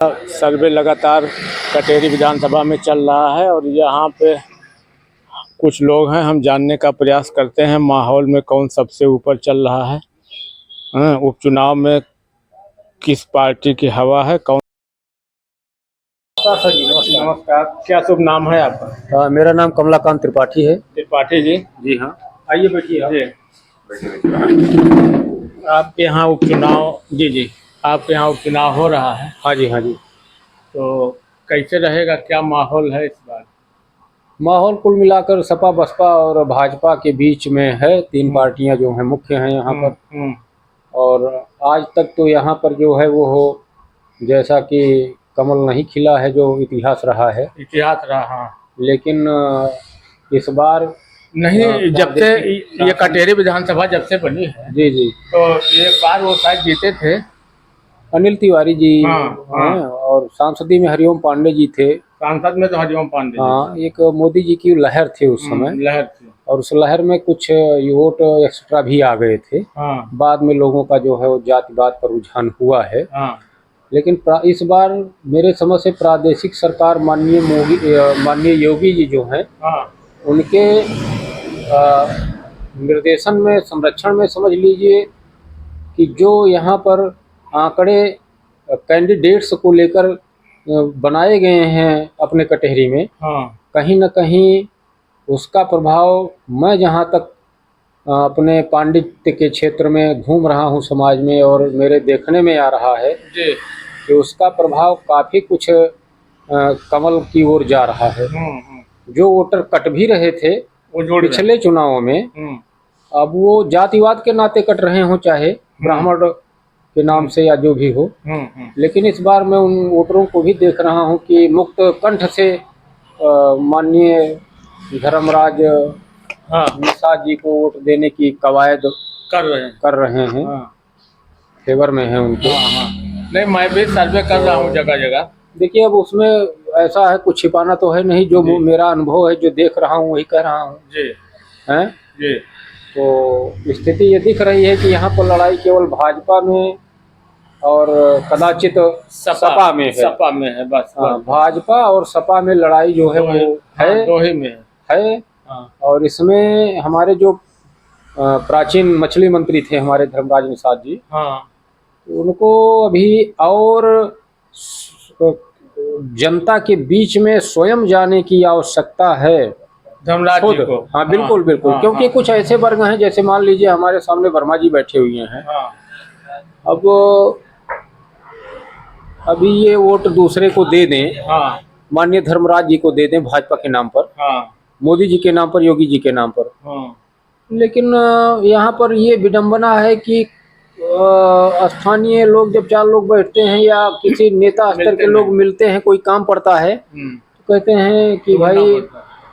सर्वे लगातार कटेरी विधानसभा में चल रहा है और यहाँ पे कुछ लोग हैं। हम जानने का प्रयास करते हैं माहौल में कौन सबसे ऊपर चल रहा है। उपचुनाव में किस पार्टी की हवा है, कौन। सर जी नमस्कार, क्या शुभ नाम है आपका? मेरा नाम कमलाकांत त्रिपाठी है। त्रिपाठी जी? जी हाँ, आइए बैठिए आप। आपके यहाँ उपचुनाव आपके यहाँ उपचुनाव हो रहा है। हाँ जी, हाँ जी। तो कैसे रहेगा, क्या माहौल है इस बार? माहौल कुल मिलाकर सपा बसपा और भाजपा के बीच में है। तीन पार्टियां जो हैं मुख्य हैं यहाँ पर। और आज तक तो यहाँ पर जो है वो हो, जैसा कि कमल नहीं खिला है जो इतिहास रहा है। लेकिन इस बार नहीं, जब से ये कटेरी विधानसभा जब से बनी है जी जी, तो एक बार वो शायद जीते थे अनिल तिवारी जी हैं और सांसदी में हरिओम पांडे जी थे। सांसद में तो हरिओम पांडे जी। हाँ, एक मोदी जी की लहर थी उस समय, लहर थी, और उस लहर में कुछ वोट एक्स्ट्रा भी आ गए थे। बाद में लोगों का जो है वो जातिवाद पर रुझान हुआ है। लेकिन इस बार मेरे समझ से प्रादेशिक सरकार माननीय योगी जी जो हैं, उनके निर्देशन में, संरक्षण में समझ लीजिए कि जो यहाँ पर आंकड़े कैंडिडेट्स को लेकर बनाए गए हैं अपने कटहरी में, कहीं न कहीं उसका प्रभाव, मैं जहाँ तक अपने पांडित्य के क्षेत्र में घूम रहा हूँ समाज में, और मेरे देखने में आ रहा है कि उसका प्रभाव काफ़ी कुछ कमल की ओर जा रहा है। जो वोटर कट भी रहे थे वो पिछले चुनावों में, अब वो जातिवाद के नाते कट रहे हों, चाहे ब्राह्मण के नाम से या जो भी हो। लेकिन इस बार मैं उन वोटरों को भी देख रहा हूं कि मुक्त कंठ से माननीय धर्मराज निषाद जी को वोट देने की कवायद कर रहे हैं। फेवर में है उनके। नहीं, मैं भी सर्वे कर रहा हूँ जगह जगह। देखिए, अब उसमें ऐसा है, कुछ छिपाना तो है नहीं, जो मेरा अनुभव है, जो देख रहा हूँ वही कह रहा हूँ हैं जी। तो स्थिति ये दिख रही है कि यहाँ पर लड़ाई केवल भाजपा में और कदाचित सपा में है। सपा में है बस। भाजपा और सपा में लड़ाई जो है वो है, दो ही में है। और इसमें हमारे जो प्राचीन मछली मंत्री थे हमारे धर्मराज निषाद जी, उनको अभी और जनता के बीच में स्वयं जाने की आवश्यकता है, धर्मराज जी को। हाँ बिल्कुल बिल्कुल। क्योंकि कुछ ऐसे वर्ग हैं, जैसे मान लीजिए हमारे सामने वर्मा जी बैठे हुए हैं। अब अभी ये वोट दूसरे को दे दें, माननीय धर्मराज जी को दे दें भाजपा के नाम पर, मोदी जी के नाम पर, योगी जी के नाम पर। लेकिन यहाँ पर ये विडंबना है कि स्थानीय लोग जब चार लोग बैठते हैं या किसी नेता स्तर के लोग मिलते हैं, कोई काम पड़ता है, तो कहते हैं कि भाई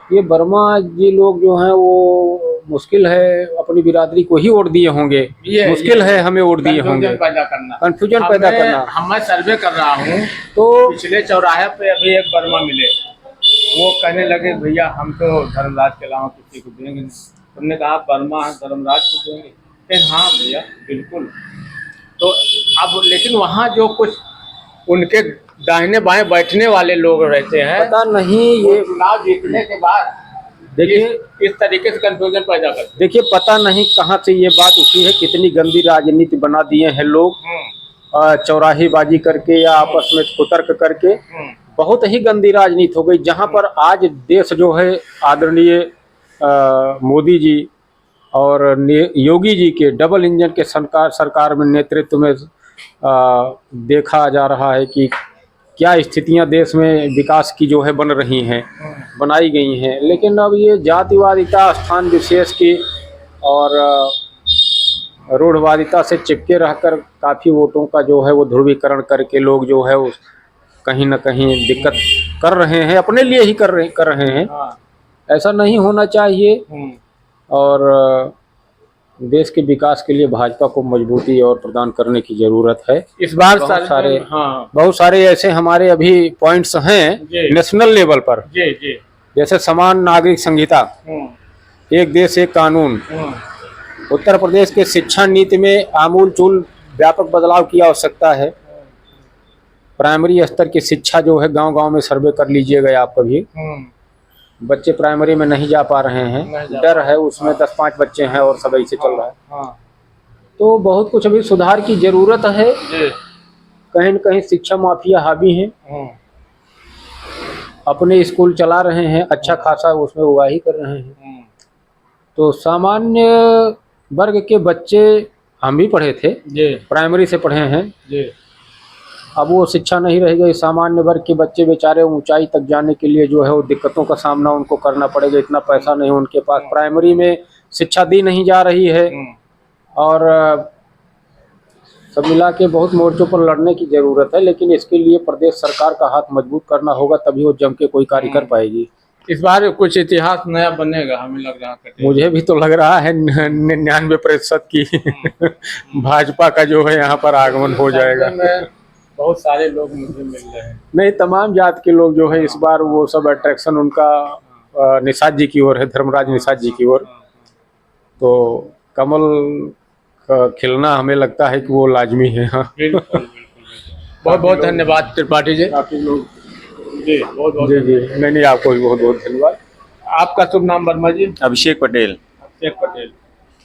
ये वर्मा जी लोग जो हैं वो मुश्किल है, अपनी बिरादरी को ही वोट दिए होंगे, मुश्किल है हमें वोट दिए होंगे। कंफ्यूजन पैदा करना। मैं सर्वे कर रहा हूँ तो पिछले चौराहे पे अभी एक वर्मा मिले, वो कहने लगे भैया हम तो धर्मराज के अलावा किसी को देंगे नहीं। हमने कहा वर्मा है, धर्मराज को देंगे? हाँ भैया बिल्कुल। तो अब लेकिन वहाँ जो कुछ उनके दाहिने बाएं बैठने वाले लोग रहते हैं, पता नहीं ये चुनाव जीतने के बाद देखिए इस तरीके से कंफ्यूजन पैदा करते। देखिए, पता नहीं कहाँ से ये बात उठी है, कितनी गंदी राजनीति बना दिए हैं लोग, चौराहेबाजी करके या आपस में कुतर्क करके। बहुत ही गंदी राजनीति हो गई, जहाँ पर आज देश जो है आदरणीय मोदी जी और योगी जी के डबल इंजन के सरकार में नेतृत्व में देखा जा रहा है कि क्या स्थितियां देश में विकास की जो है बन रही हैं, बनाई गई हैं। लेकिन अब ये जातिवादिता, स्थान विशेष की और रूढ़वादिता से चिपके रहकर काफ़ी वोटों का जो है वो ध्रुवीकरण करके लोग जो है वो कहीं ना कहीं दिक्कत कर रहे हैं, अपने लिए ही कर रहे हैं। ऐसा नहीं होना चाहिए, और देश के विकास के लिए भाजपा को मजबूती और प्रदान करने की जरूरत है। इस बार बहुत सारे ऐसे हमारे अभी पॉइंट्स हैं नेशनल लेवल पर, जैसे समान नागरिक संहिता, एक देश एक कानून, उत्तर प्रदेश के शिक्षा नीति में आमूल चूल व्यापक बदलाव की आवश्यकता है। प्राइमरी स्तर की शिक्षा जो है गांव-गांव में सर्वे कर लीजिएगा आप कभी। बच्चे प्राइमरी में नहीं जा पा रहे हैं, डर है उसमें। 10-5 बच्चे हैं और सब ऐसे चल रहा है। तो बहुत कुछ अभी सुधार की जरूरत है। कहीं न कहीं शिक्षा माफिया हावी हैं, अपने स्कूल चला रहे हैं, अच्छा खासा उसमें उगाही कर रहे हैं। तो सामान्य वर्ग के बच्चे हम भी पढ़े थे, प्राइमरी से पढ़े हैं। अब वो शिक्षा नहीं रह गई। सामान्य वर्ग के बच्चे बेचारे ऊंचाई तक जाने के लिए जो है वो दिक्कतों का सामना उनको करना पड़ेगा। इतना पैसा नहीं उनके पास, प्राइमरी में शिक्षा दी नहीं जा रही है। और सब मिला के बहुत मोर्चों पर लड़ने की जरूरत है, लेकिन इसके लिए प्रदेश सरकार का हाथ मजबूत करना होगा, तभी वो जम के कोई कार्य कर पाएगी। इस बार कुछ इतिहास नया बनेगा, हमें लग रहा है। मुझे भी तो लग रहा है 99% की भाजपा का जो है यहाँ पर आगमन हो जाएगा। बहुत सारे लोग मुझे मिल रहे हैं। नहीं, तमाम जात के लोग जो है इस बार वो सब अट्रैक्शन उनका निषाद जी की ओर है, धर्मराज निषाद जी की ओर। तो कमल का खिलना हमें लगता है कि वो लाजमी है। हाँ, बहुत बहुत धन्यवाद त्रिपाठी जी। काफी लोग जी बहुत बहुत जी नहीं, आपको भी बहुत बहुत धन्यवाद। आपका शुभ नाम वर्मा जी? अभिषेक पटेल। अभिषेक पटेल,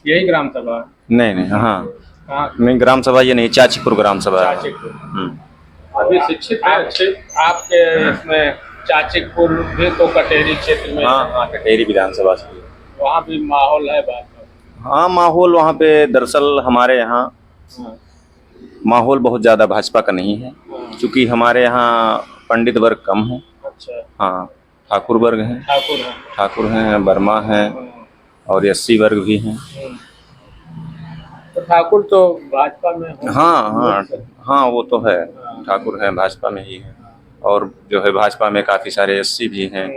यही ग्राम सभा? नहीं, हाँ कहाँ? नहीं, ग्राम सभा ये नहीं, चाचीपुर ग्राम सभा है। अभी शिक्षित है अच्छे आपके इसमें? चाचीपुर भी तो कटेरी क्षेत्र में? हाँ, कटेरी विधानसभा से। वहाँ भी माहौल है बात? हाँ, माहौल वहाँ पे दरअसल हमारे यहाँ माहौल बहुत ज़्यादा भाजपा का नहीं है, क्योंकि हमारे यहाँ पंडित वर्ग कम है। अच्छा। हाँ, ठाकुर वर्ग हैं, ठाकुर हैं, वर्मा हैं और एससी वर्ग भी हैं। तो ठाकुर तो भाजपा में हो? हाँ, वो तो है, ठाकुर हैं, भाजपा में ही है। और जो है भाजपा में काफ़ी सारे एससी भी हैं,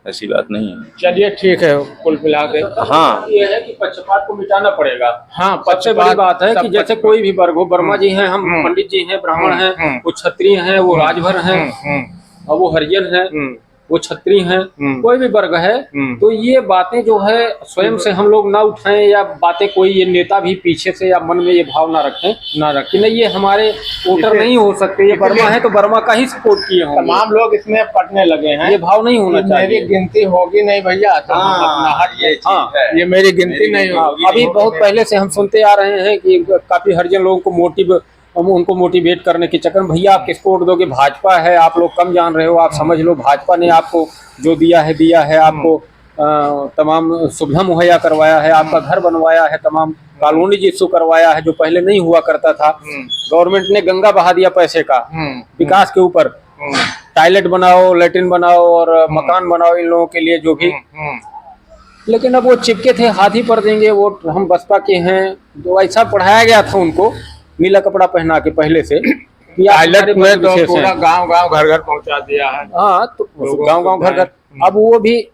ऐसी बात नहीं है। चलिए ठीक है, कुल मिला के हाँ, ये है कि पक्षपात को मिटाना पड़ेगा। हाँ, सबसे बड़ी बात है कि जैसे कोई भी वर्ग हो, वर्मा जी हैं, हम पंडित जी हैं, ब्राह्मण हैं, वो क्षत्रिय हैं, वो राजभर हैं, और वो हरिजन हैं, वो क्षत्रिय हैं, कोई भी वर्ग है। तो ये बातें जो है स्वयं से हम लोग ना उठाएं, या बातें कोई ये नेता भी पीछे से या मन में ये भाव ना रखें कि नहीं ये हमारे वोटर नहीं हो सकते, ये वर्मा है तो वर्मा का ही सपोर्ट किए होंगे। तमाम लोग इसमें पढ़ने लगे हैं। ये भाव नहीं होना चाहिए। मेरी गिनती होगी नहीं भैया, तो ये मेरी गिनती नहीं होगी। अभी बहुत पहले से हम सुनते आ रहे हैं कि काफी हरिजन लोगों को उनको मोटिवेट करने के चक्कर में, भैया आप किसको वोट दोगे, भाजपा है, आप लोग कम जान रहे हो, आप समझ लो भाजपा ने आपको जो दिया है आपको तमाम सुविधा मुहैया करवाया है, आपका घर बनवाया है, तमाम कॉलोनी जिसको करवाया है जो पहले नहीं हुआ करता था। गवर्नमेंट ने गंगा बहा दिया पैसे का विकास के ऊपर, टॉयलेट बनाओ, लैट्रिन बनाओ और मकान बनाओ इन लोगों के लिए जो भी। लेकिन अब वो चिपके थे हाथी पर देंगे वोट, हम बसपा के हैं, जो ऐसा पढ़ाया गया था उनको नीला कपड़ा पहना के पहले से। टॉयलेट में तो पूरा गांव-गांव घर-घर पहुंचा दिया है। हाँ, तो गांव-गांव घर-घर। अब वो भी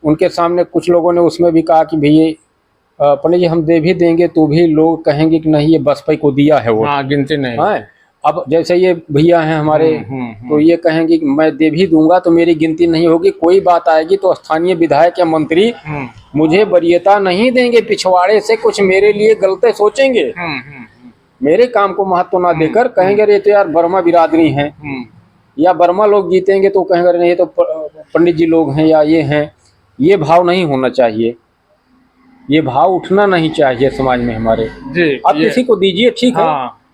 उनके सामने कुछ लोगों ने उसमें भी कहा कि भैया पंडित जी हम दे भी देंगे तो भी लोग कहेंगे कि नहीं ये बसपा को दिया है वो। हाँ, गिनती नहीं है। अब जैसे ये भैया हैं हमारे, तो ये कहेंगे कि मैं दे भी दूंगा तो मेरी गिनती नहीं होगी। कोई बात आएगी तो स्थानीय विधायक या मंत्री मुझे वरीयता नहीं देंगे, पिछवाड़े से कुछ मेरे लिए गलते सोचेंगे, मेरे काम को महत्व ना देकर कहेंगे अरे तो यार वर्मा बिरादरी हैं, या वर्मा लोग जीतेंगे तो कहेंगे अरे नहीं तो पंडित जी लोग हैं या ये हैं। ये भाव नहीं होना चाहिए, ये भाव उठना नहीं चाहिए समाज में हमारे। आप किसी को दीजिए ठीक है,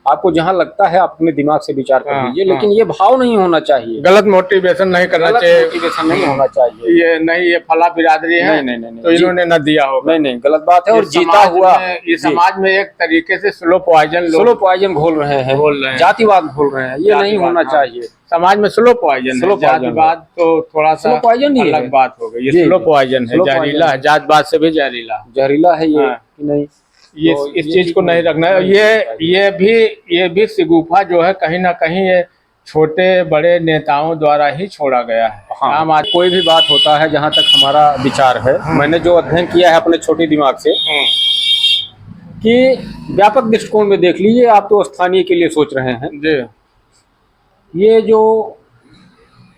आपको जहाँ लगता है आप अपने दिमाग से विचार कर लीजिए, लेकिन ये भाव नहीं होना चाहिए, गलत मोटिवेशन नहीं करना चाहिए, मोटिवेशन नहीं होना चाहिए। ये नहीं ये फला बिरादरी है नहीं, तो इन्होंने न दिया होगा, नहीं गलत बात है। और जीता हुआ ये समाज में एक तरीके से स्लो पॉइजन घोल रहे हैं, जातिवाद घोल रहे हैं, ये नहीं होना चाहिए। समाज में स्लो पॉइजन, जातिवाद तो थोड़ा सा अलग बात हो गई, ये स्लो पॉइजन है, जहरीला है, जातवाद से भी जहरीला है ये कि नहीं। ये इस चीज को नहीं रखना है। ये भी शगुफा जो है कहीं ना कहीं ये छोटे बड़े नेताओं द्वारा ही छोड़ा गया है। हाँ, आज कोई भी बात होता है जहाँ तक हमारा विचार है, मैंने जो अध्ययन किया है अपने छोटे दिमाग से, कि व्यापक दृष्टिकोण में देख लीजिए, आप तो स्थानीय के लिए सोच रहे हैं जी। ये जो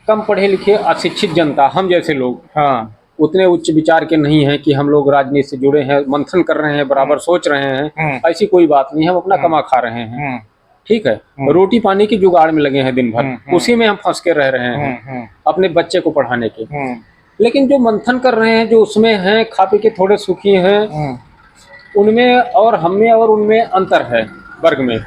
कम पढ़े लिखे अशिक्षित जनता, हम जैसे लोग उतने उच्च विचार के नहीं हैं कि हम लोग राजनीति से जुड़े हैं, मंथन कर रहे हैं, बराबर सोच रहे हैं, ऐसी कोई बात नहीं। हम अपना कमा खा रहे हैं, ठीक है, रोटी पानी की जुगाड़ में लगे हैं दिन भर, उसी में हम फंस के रह रहे हैं अपने बच्चे को पढ़ाने के। लेकिन जो मंथन कर रहे हैं, जो उसमें हैं, खा पी के थोड़े सुखी हैं, उनमें और हम में और उनमें अंतर है वर्ग में।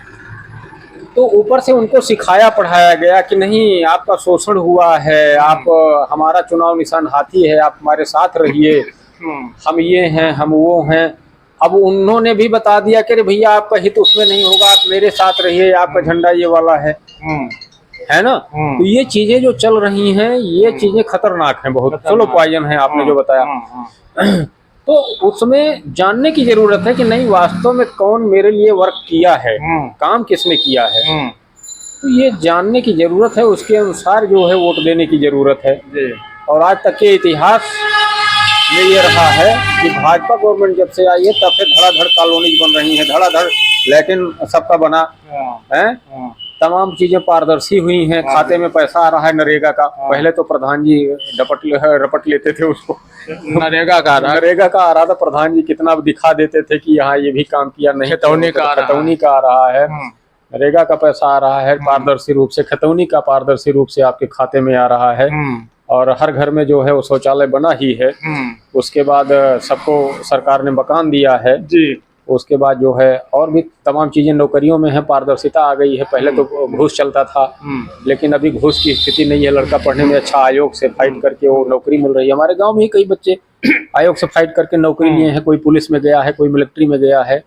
तो ऊपर से उनको सिखाया पढ़ाया गया कि नहीं, आपका शोषण हुआ है, आप हमारा चुनाव निशान हाथी है, आप हमारे साथ रहिए, हम ये हैं, हम वो हैं। अब उन्होंने भी बता दिया कि अरे भैया आपका हित उसमें नहीं होगा, आप मेरे साथ रहिए, आपका झंडा ये वाला है ना। तो ये चीजें जो चल रही हैं, ये चीजें खतरनाक हैं, बहुत चलो पॉइजन है आपने जो बताया। तो उसमें जानने की जरूरत है कि नहीं, वास्तव में कौन मेरे लिए वर्क किया है, काम किसने किया है, तो ये जानने की जरूरत है। उसके अनुसार जो है वोट देने की जरूरत है। और आज तक के इतिहास में ये रहा है कि भाजपा गवर्नमेंट जब से आई है तब से धड़ाधड़ कॉलोनीज बन रही हैं, धड़ाधड़ लैट्रिन सबका बना है, तमाम चीजें पारदर्शी हुई हैं, खाते में पैसा आ रहा है नरेगा का। पहले तो प्रधान जी रपट लेते थे उसको, नरेगा का आ रहा था, प्रधान जी कितना दिखा देते थे कि यहाँ ये भी काम किया, नहीं खतौनी का आ रहा है, नरेगा का पैसा आ रहा है पारदर्शी रूप से, खतौनी का पारदर्शी रूप से आपके खाते में आ रहा है। और हर घर में जो है वो शौचालय बना ही है। उसके बाद सबको सरकार ने मकान दिया है जी। उसके बाद जो है और भी तमाम चीजें, नौकरियों में है पारदर्शिता आ गई है। पहले तो घूस चलता था, लेकिन अभी घूस की स्थिति नहीं है। लड़का पढ़ने में अच्छा, आयोग से फाइट करके वो नौकरी मिल रही है। हमारे गांव में ही कई बच्चे आयोग से फाइट करके नौकरी लिए हैं, कोई पुलिस में गया है, कोई मिलिट्री में गया है,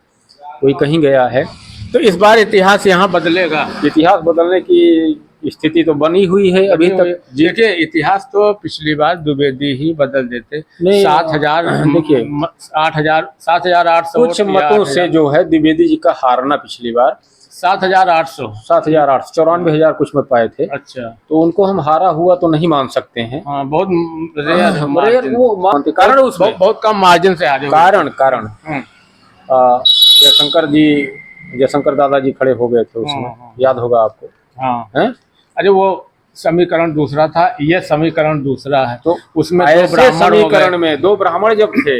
कोई कहीं गया है। तो इस बार इतिहास यहाँ बदलेगा। इतिहास बदलने की स्थिति तो बनी हुई है अभी तक। देखिए, इतिहास तो पिछली बार द्विवेदी ही बदल देते। 7,000 देखिए 7,800 कुछ मतों से जो है द्विवेदी जी का हारना पिछली बार 7,800 94,000 कुछ मत पाए थे। अच्छा, तो उनको हम हारा हुआ तो नहीं मान सकते हैं। बहुत रेयर वो मानते, कारण उसमें बहुत कम मार्जिन से हारे। कारण जयशंकर दादाजी खड़े हो गए थे उसमें, याद होगा आपको। हाँ, अरे वो समीकरण दूसरा था, ये समीकरण दूसरा है। तो उसमें ऐसे समीकरण में 2 ब्राह्मण जब थे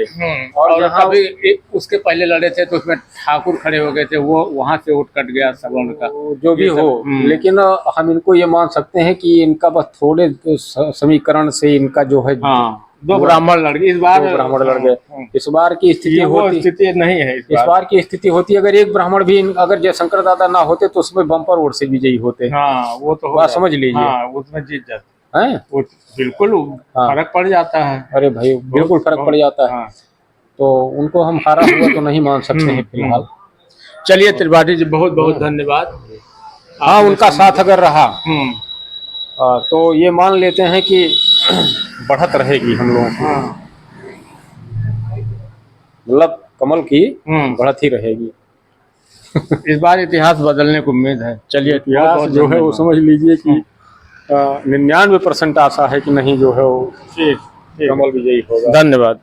और कभी उसके पहले लड़े थे तो उसमें ठाकुर खड़े हो गए थे, वो वहां से वोट कट गया सवर्ण का, जो भी हो। लेकिन हम इनको ये मान सकते हैं कि इनका बस थोड़े समीकरण से इनका जो है 2 ब्राह्मण लड़ गए। इस बार 2 ब्राह्मण लड़ गए। इस बार की स्थिति नहीं है। इस बार की स्थिति होती, अगर एक ब्राह्मण भी, अगर जयशंकर दादा ना होते तो उसमें बम्पर वोट से विजयी होते। वो तो बात समझ लीजिए, उसमें जीत जाते हैं, वो बिल्कुल फर्क पड़ जाता है। अरे भाई, बिल्कुल फर्क पड़ जाता है। तो उनको हम हारा हुआ तो नहीं मान सकते हैं फिलहाल। चलिए त्रिपाठी जी, बहुत बहुत धन्यवाद। हाँ, उनका साथ अगर रहा तो ये मान लेते हैं कि बढ़त रहेगी हम लोगों की, मतलब कमल की बढ़त ही रहेगी। इस बार इतिहास बदलने को उम्मीद है। चलिए, इतिहास जो है वो समझ लीजिए कि 99% आशा है कि नहीं जो है वो कमल विजयी होगा। धन्यवाद।